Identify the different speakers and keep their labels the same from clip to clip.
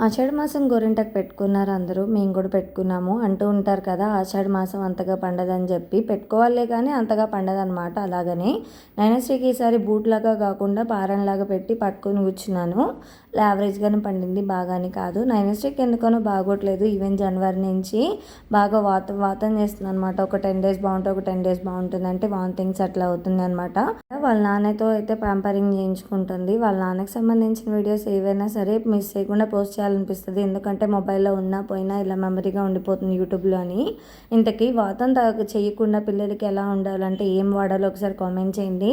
Speaker 1: ఆషాఢ మాసం గోరింటాకు పెట్టుకున్నారు అందరూ. మేము కూడా పెట్టుకున్నాము. అంటూ ఉంటారు కదా, ఆషాఢ మాసం అంతగా పండదని చెప్పి. పెట్టుకోవాలే కానీ అంతగా పండదనమాట. అలాగని నైనశ్రీకి ఈసారి బూట్లాగా కాకుండా పారంలాగా పెట్టి పట్టుకొని కూర్చున్నాను. యావరేజ్గానే పండింది, బాగానే కాదు. నైనశ్రీకి ఎందుకనో బాగోట్లేదు. ఈవెన్ జనవరి నుంచి బాగా వాతం చేస్తుంది అనమాట. ఒక 10 డేస్ బాగుంటుంది, ఒక 10 డేస్ బాగుంటుంది, అంటే వామిటింగ్స్ అట్లా అవుతుంది అనమాట. వాళ్ళ నాన్నతో అయితే ప్యాంపరింగ్ చేయించుకుంటుంది. వాళ్ళ నాన్నకి సంబంధించిన వీడియోస్ ఏవైనా సరే మిస్ చేయకుండా పోస్ట్ చేయాలనిపిస్తుంది. ఎందుకంటే మొబైల్లో ఉన్నా పోయినా ఇలా మెమరీగా ఉండిపోతుంది యూట్యూబ్లో అని. ఇంతకీ వాతం చేయకుండా పిల్లలకి ఎలా ఉండాలంటే ఏం వాడాలో ఒకసారి కామెంట్ చేయండి.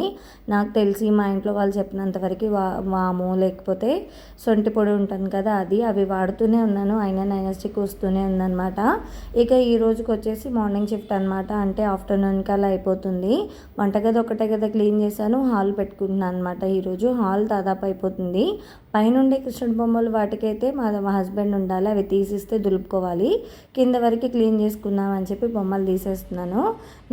Speaker 1: నాకు తెలిసి మా ఇంట్లో వాళ్ళు చెప్పినంత వరకు వాము లేకపోతే సొంటి పొడి ఉంటుంది కదా, అవి వాడుతూనే ఉన్నాను. అయినా నైనస్టిక్ వస్తూనే ఉందన్నమాట. ఇక ఈ రోజుకి వచ్చేసి మార్నింగ్ షిఫ్ట్ అనమాట. అంటే ఆఫ్టర్నూన్కి అలా అయిపోతుంది. వంటగది ఒకటే కదా క్లీన్ చేశాను, హాల్ పెట్టుకుంటున్నాను అనమాట. ఈరోజు హాల్ దాదాపు అయిపోతుంది. పైనుండే కృష్ణుడి బొమ్మలు వాటికైతే మా హస్బెండ్ ఉండాలి, అవి తీసిస్తే దులుపుకోవాలి. కింద వరకు క్లీన్ చేసుకుందాం అని చెప్పి బొమ్మలు తీసేస్తున్నాను.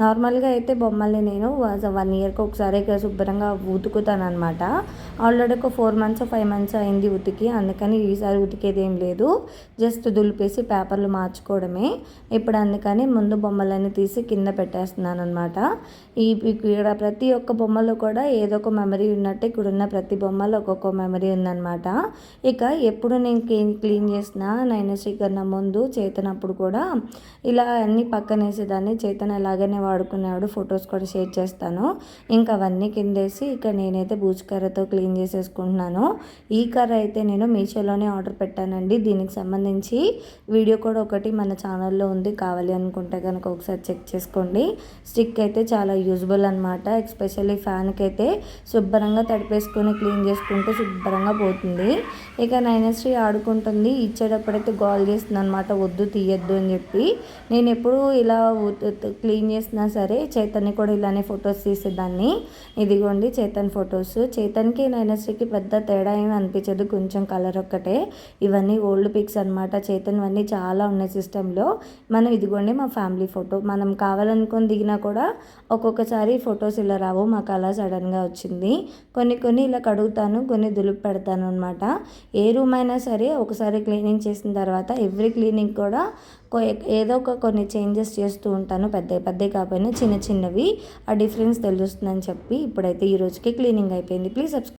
Speaker 1: నార్మల్గా అయితే బొమ్మల్ని నేను 1 ఇయర్కి ఒకసారి శుభ్రంగా ఉతుకుతాను అనమాట. ఆల్రెడీ ఒక 4 months 5 months అయింది ఉతికి. అందుకని ఈసారి ఉతికేది ఏం లేదు, జస్ట్ దులిపేసి పేపర్లు మార్చుకోవడమే. ఇప్పుడు అందుకని ముందు బొమ్మలన్నీ తీసి కింద పెట్టేస్తున్నాను అనమాట. ఇక్కడ ప్రతి ఒక్క బొమ్మలో కూడా ఏదో ఒక మెమరీ ఉన్నట్టు ఇక్కడ ఉన్న ప్రతి బొమ్మలో ఒక్కొక్క మెమరీ ఉందన్నమాట. ఇక ఎప్పుడు నేను క్లీన్ చేసిన నైనశ్రీ కన్నా ముందు చేతనప్పుడు కూడా ఇలా అన్నీ పక్కన వేసేదాన్ని. చేతన ఎలాగనే వాడుకునేవాడు, ఫొటోస్ కూడా షేర్ చేస్తాను. ఇంకా అవన్నీ కిందేసి ఇక నేనైతే బూజుకర్రతో క్లీన్ చేసేసుకుంటున్నాను. ఈ కర్ర అయితే నేను మీషోలోనే ఆర్డర్ పెట్టానండి. దీనికి సంబంధించి వీడియో కూడా ఒకటి మన ఛానల్లో ఉంది, కావాలి అనుకుంటే కనుక ఒకసారి చెక్ చేసుకోండి. స్టిక్ అయితే చాలా యూజ్ఫుల్ అనమాట. ఎస్పెషల్లీ ఫ్యాన్కి అయితే శుభ్రంగా తడిపేసుకొని క్లీన్ చేసుకుంటే శుభ్రంగా పోతుంది. ఇక నైనశ్రీ ఆడుకుంటుంది. ఇచ్చేటప్పుడైతే గోల్ చేస్తుంది అనమాట, వద్దు తీయద్దు అని చెప్పి. నేను ఎప్పుడు ఇలా క్లీన్ చేసినా సరే చేతన్ని కూడా ఇలానే ఫొటోస్ తీసేదాన్ని. ఇదిగోండి చేతన్ ఫొటోస్. చేతన్కి నైనశ్రీకి పెద్ద తేడా ఏమి అనిపించదు, కొంచెం కలర్ ఒక్కటే. ఇవన్నీ ఓల్డ్ పిక్స్ అనమాట. చేతన్ అన్నీ చాలా ఉన్నాయి సిస్టంలో. మనం ఇదిగోండి మా ఫ్యామిలీ ఫోటో. మనం కావాలనుకొని దిగినా కూడా ఒక్కొక్కసారి ఫొటోస్ ఇలా రావు, మాకు అలా సడన్గా వచ్చింది. కొన్ని ఇలా కడుగుతాను, కొన్ని దులుపు పెడతాను అనమాట. ఏ రూమ్ అయినా సరే ఒకసారి క్లీనింగ్ చేసిన తర్వాత ఎవ్రీ క్లీనింగ్ కూడా ఏదో ఒక కొన్ని చేంజెస్ చేస్తూ ఉంటాను. పెద్దవి కాకపోయినా చిన్నవి. ఆ డిఫరెన్స్ తెలుస్తుందని చెప్పి ఇప్పుడైతే ఈ రోజుకి క్లీనింగ్ అయిపోయింది. Please subscribe.